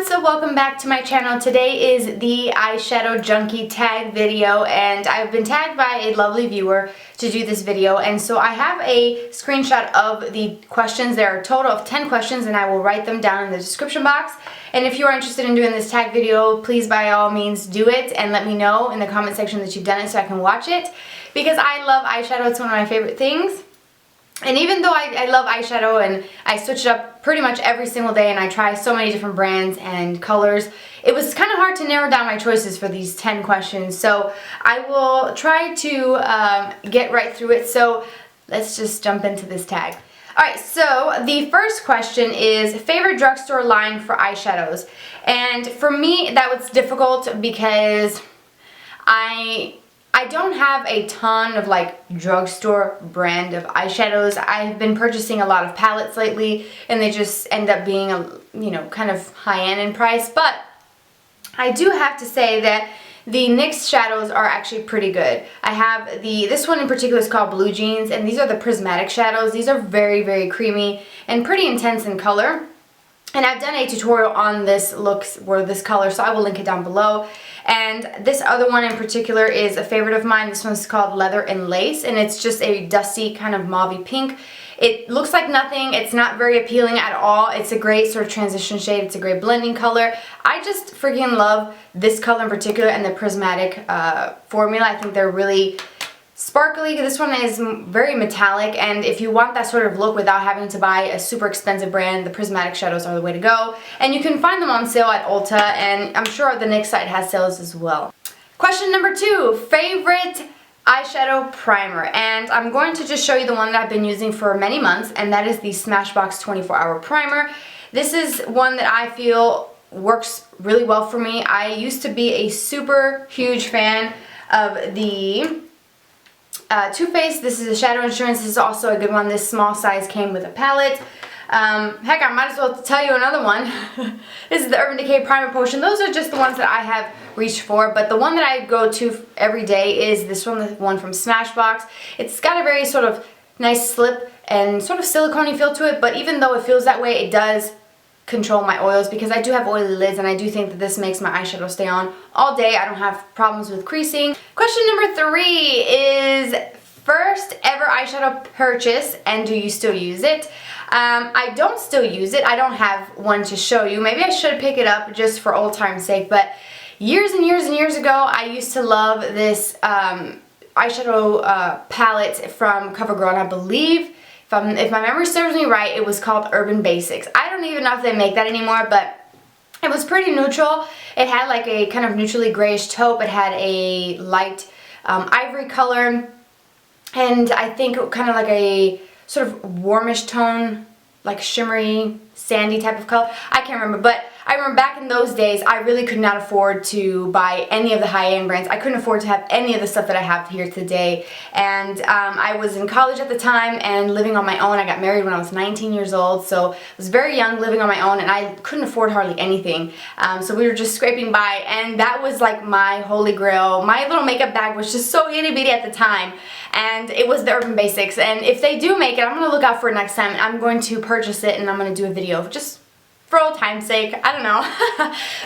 so welcome back to my channel. Today is the Eyeshadow Junkie Tag video, and I've been tagged by a lovely viewer to do this video, and so I have a screenshot of the questions. There are a total of 10 questions, and I will write them down in the description box. And if you are interested in doing this tag video, please by all means do it and let me know in the comment section that you've done it so I can watch it, because I love eyeshadow. It's one of my favorite things. And even though I love eyeshadow and I switch it up pretty much every single day and I try so many different brands and colors, it was kind of hard to narrow down my choices for these 10 questions. So I will try to get right through it. So let's just jump into this tag. Alright, so the first question is favorite drugstore line for eyeshadows. And for me, that was difficult because I don't have a ton of like drugstore brand of eyeshadows. I've been purchasing a lot of palettes lately and they just end up being kind of high-end in price, but I do have to say that the NYX shadows are actually pretty good. I have this one in particular is called Blue Jeans, and these are the Prismatic shadows. These are very, very creamy and pretty intense in color. And I've done a tutorial on this this color, so I will link it down below. And this other one in particular is a favorite of mine. This one's called Leather and Lace, and it's just a dusty kind of mauvey pink. It looks like nothing. It's not very appealing at all. It's a great sort of transition shade. It's a great blending color. I just freaking love this color in particular and the Prismatic formula. I think they're really sparkly. This one is very metallic, and if you want that sort of look without having to buy a super expensive brand, the Prismatic shadows are the way to go. And you can find them on sale at Ulta, and I'm sure the NYX site has sales as well. Question number 2, favorite eyeshadow primer. And I'm going to just show you the one that I've been using for many months, and that is the Smashbox 24-Hour Primer. This is one that I feel works really well for me. I used to be a super huge fan of the Too Faced. This is a Shadow Insurance. This is also a good one. This small size came with a palette. Heck, I might as well tell you another one. This is the Urban Decay Primer Potion. Those are just the ones that I have reached for, but the one that I go to every day is this one, the one from Smashbox. It's got a very sort of nice slip and sort of silicone-y feel to it, but even though it feels that way, it does control my oils because I do have oily lids, and I do think that this makes my eyeshadow stay on all day. I don't have problems with creasing. Question number 3 is first ever eyeshadow purchase, and do you still use it? I don't still use it. I don't have one to show you. Maybe I should pick it up just for old time's sake, but years and years and years ago, I used to love this eyeshadow palette from CoverGirl, and I believe if my memory serves me right, it was called Urban Basics. I don't even know if they make that anymore, but it was pretty neutral. It had like a kind of neutrally grayish taupe. It had a light ivory color, and I think kind of like a sort of warmish tone, like shimmery, sandy type of color. I can't remember, but I remember back in those days, I really could not afford to buy any of the high-end brands. I couldn't afford to have any of the stuff that I have here today. And I was in college at the time and living on my own. I got married when I was 19 years old, so I was very young, living on my own, and I couldn't afford hardly anything. So we were just scraping by, and that was like my holy grail. My little makeup bag was just so itty-bitty at the time, and it was the Urban Basics. And if they do make it, I'm going to look out for it next time. I'm going to purchase it, and I'm going to do a video just for old time's sake. I don't know.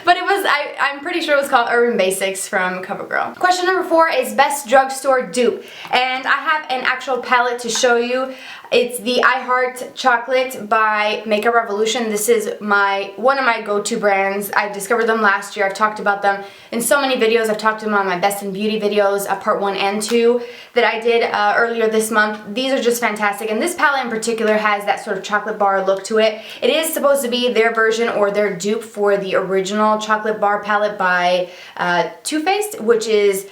But it was, I'm pretty sure it was called Urban Basics from CoverGirl. Question number 4 is best drugstore dupe. And I have an actual palette to show you. It's the I Heart Chocolate by Makeup Revolution. This is one of my go-to brands. I discovered them last year. I've talked about them in so many videos. I've talked to them on my Best in Beauty videos, part 1 and 2 that I did earlier this month. These are just fantastic, and this palette in particular has that sort of chocolate bar look to it. It is supposed to be their version or their dupe for the original chocolate bar palette by Too Faced, which is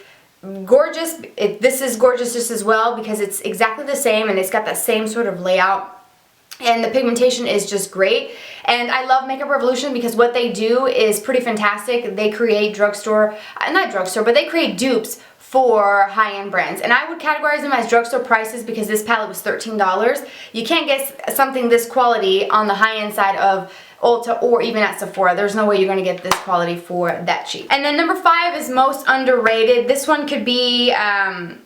gorgeous. This is gorgeous just as well because it's exactly the same and it's got that same sort of layout, and the pigmentation is just great. And I love Makeup Revolution because what they do is pretty fantastic. They create but they create dupes for high-end brands, and I would categorize them as drugstore prices because this palette was $13. You can't get something this quality on the high-end side of Ulta or even at Sephora. There's no way you're going to get this quality for that cheap. And then number 5 is most underrated. This one could be a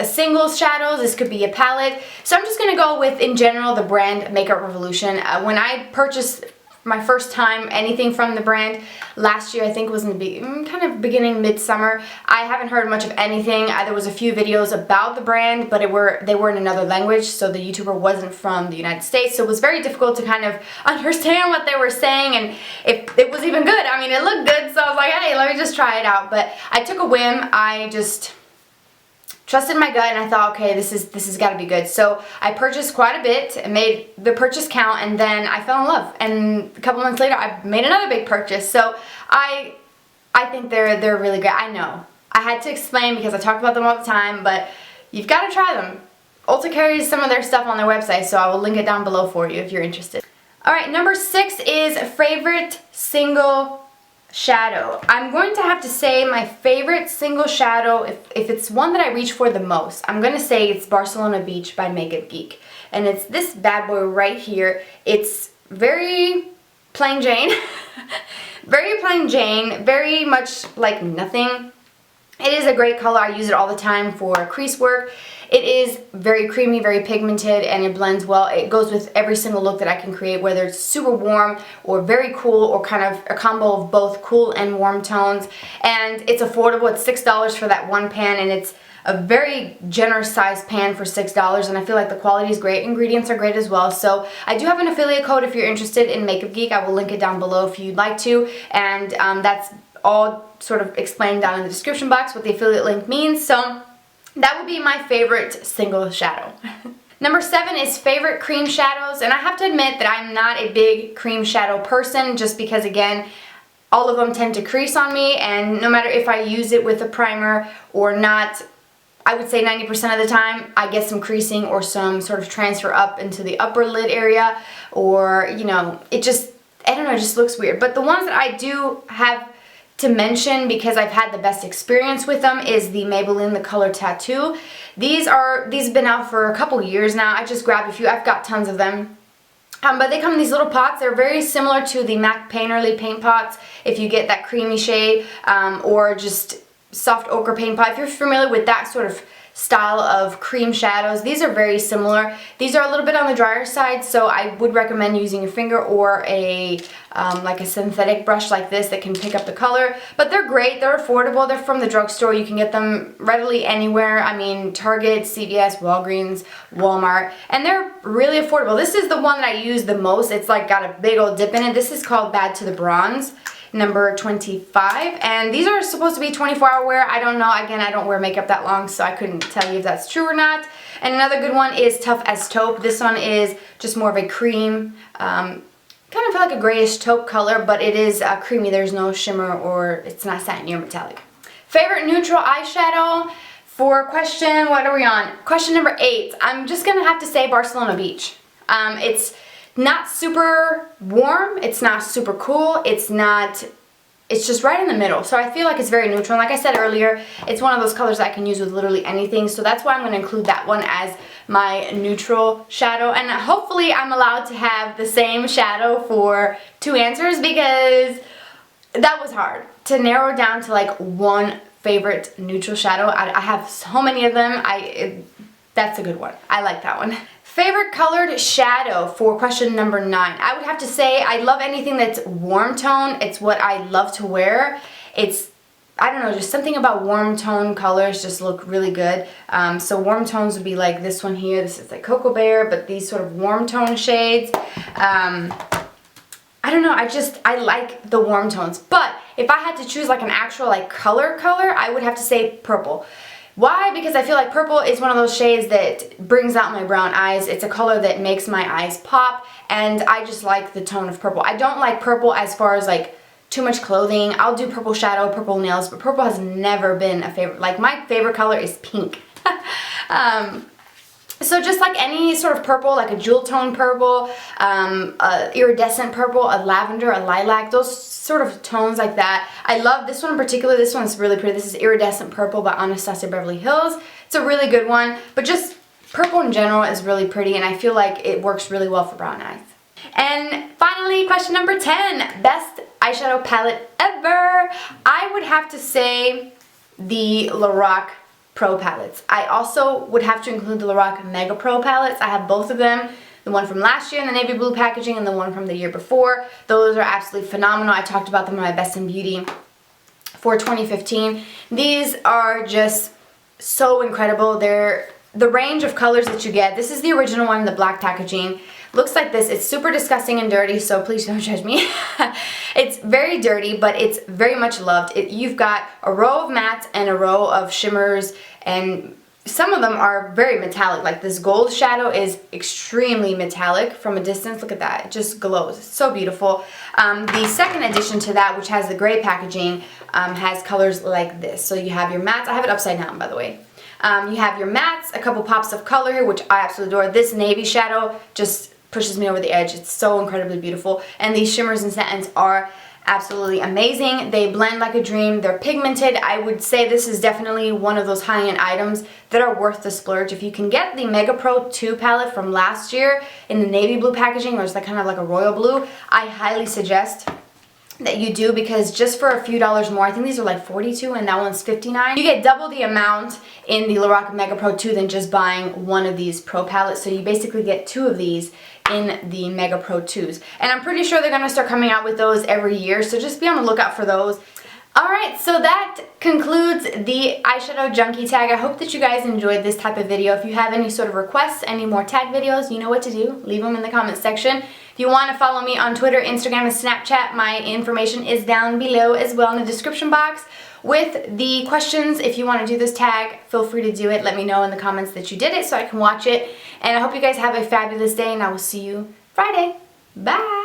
singles shadows. This could be a palette. So I'm just going to go with, in general, the brand Makeup Revolution. When I purchased my first time anything from the brand. Last year, I think it was in the kind of beginning, midsummer. I haven't heard much of anything. There was a few videos about the brand, but they were in another language, so the YouTuber wasn't from the United States, so it was very difficult to kind of understand what they were saying and if it was even good. I mean, it looked good, so I was like, hey, let me just try it out. But I took a whim. I just trusted my gut and I thought, okay, this has got to be good. So I purchased quite a bit and made the purchase count, and then I fell in love. And a couple months later, I made another big purchase. So I think they're really great. I know I had to explain because I talk about them all the time, but you've got to try them. Ulta carries some of their stuff on their website, so I will link it down below for you if you're interested. All right, number 6 is favorite single shadow. I'm going to have to say my favorite single shadow, if it's one that I reach for the most, I'm going to say it's Barcelona Beach by Makeup Geek. And it's this bad boy right here. It's very plain Jane. Very plain Jane, very much like nothing. It is a great color. I use it all the time for crease work. It is very creamy, very pigmented, and it blends well. It goes with every single look that I can create, whether it's super warm or very cool or kind of a combo of both cool and warm tones. And it's affordable. It's $6 for that one pan, and it's a very generous sized pan for $6, and I feel like the quality is great. Ingredients are great as well. So I do have an affiliate code if you're interested in Makeup Geek. I will link it down below if you'd like to, and that's all sort of explained down in the description box what the affiliate link means. So that would be my favorite single shadow. Number 7 is favorite cream shadows, and I have to admit that I'm not a big cream shadow person just because, again, all of them tend to crease on me, and no matter if I use it with a primer or not, I would say 90% of the time I get some creasing or some sort of transfer up into the upper lid area, or, you know, it just, I don't know, it just looks weird. But the ones that I do have to mention because I've had the best experience with them is the Maybelline The Color Tattoo. These have been out for a couple years now. I just grabbed a few. I've got tons of them. But they come in these little pots. They're very similar to the MAC Painterly paint pots if you get that creamy shade, or just soft ochre paint pot. If you're familiar with that sort of style of cream shadows, these are very similar. These are a little bit on the drier side, so I would recommend using your finger or a like a synthetic brush like this that can pick up the color. But they're great, they're affordable, they're from the drugstore. You can get them readily anywhere. I mean, Target, CVS, Walgreens, Walmart, and they're really affordable. This is the one that I use the most. It's like got a big old dip in it. This is called Bad to the Bronze, number 25, and these are supposed to be 24-hour wear. I don't know. Again, I don't wear makeup that long, so I couldn't tell you if that's true or not. And another good one is Tough as Taupe. This one is just more of a cream, kind of like a grayish taupe color, but it is creamy. There's no shimmer, or it's not satiny or metallic. Favorite neutral eyeshadow for question, what are we on? Question number 8. I'm just gonna have to say Barcelona Beach. It's not super warm, it's not super cool, it's just right in the middle. So I feel like it's very neutral. And like I said earlier, it's one of those colors that I can use with literally anything. So that's why I'm going to include that one as my neutral shadow. And hopefully I'm allowed to have the same shadow for 2 answers, because that was hard to narrow down to like one favorite neutral shadow. I have so many of them. That's a good one. I like that one. Favorite colored shadow for question number 9. I would have to say I love anything that's warm tone. It's what I love to wear. It's, I don't know, just something about warm tone colors just look really good. So warm tones would be like this one here. This is like Cocoa Bear, but these sort of warm tone shades. I don't know, I like the warm tones. But if I had to choose like an actual like color, I would have to say purple. Why? Because I feel like purple is one of those shades that brings out my brown eyes. It's a color that makes my eyes pop, and I just like the tone of purple. I don't like purple as far as like too much clothing. I'll do purple shadow, purple nails, but purple has never been a favorite. Like, my favorite color is pink. So just like any sort of purple, like a jewel tone purple, iridescent purple, a lavender, a lilac, those sort of tones like that. I love this one in particular. This one's really pretty. This is Iridescent Purple by Anastasia Beverly Hills. It's a really good one, but just purple in general is really pretty, and I feel like it works really well for brown eyes. And finally, question number 10, best eyeshadow palette ever. I would have to say the LORAC Pro palettes. I also would have to include the LORAC Mega Pro palettes. I have both of them. the one from last year in the navy blue packaging and the one from the year before. Those are absolutely phenomenal. I talked about them in my Best in Beauty for 2015. These are just so incredible. They're the range of colors that you get. This is the original one in the black packaging. Looks like this. It's super disgusting and dirty, so please don't judge me. It's very dirty, but it's very much loved. You've got a row of mattes and a row of shimmers, and some of them are very metallic. Like this gold shadow is extremely metallic from a distance. Look at that. It just glows. It's so beautiful. The second addition to that, which has the gray packaging, has colors like this. So you have your mattes. I have it upside down, by the way. You have your mattes, a couple pops of color here, which I absolutely adore. This navy shadow just pushes me over the edge. It's so incredibly beautiful. And these shimmers and satins are absolutely amazing. They blend like a dream. They're pigmented. I would say this is definitely one of those high-end items that are worth the splurge. If you can get the Mega Pro 2 palette from last year in the navy blue packaging, or it's like kind of like a royal blue, I highly suggest that you do, because just for a few dollars more, I think these are like $42 and that one's $59, you get double the amount in the LORAC Mega Pro 2 than just buying one of these Pro palettes. So you basically get two of these in the Mega Pro 2s. And I'm pretty sure they're going to start coming out with those every year, so just be on the lookout for those. Alright, so that concludes the Eyeshadow Junkie Tag. I hope that you guys enjoyed this type of video. If you have any sort of requests, any more tag videos, you know what to do. Leave them in the comments section. If you want to follow me on Twitter, Instagram, and Snapchat, my information is down below as well in the description box. With the questions, if you want to do this tag, feel free to do it. Let me know in the comments that you did it so I can watch it. And I hope you guys have a fabulous day, and I will see you Friday. Bye!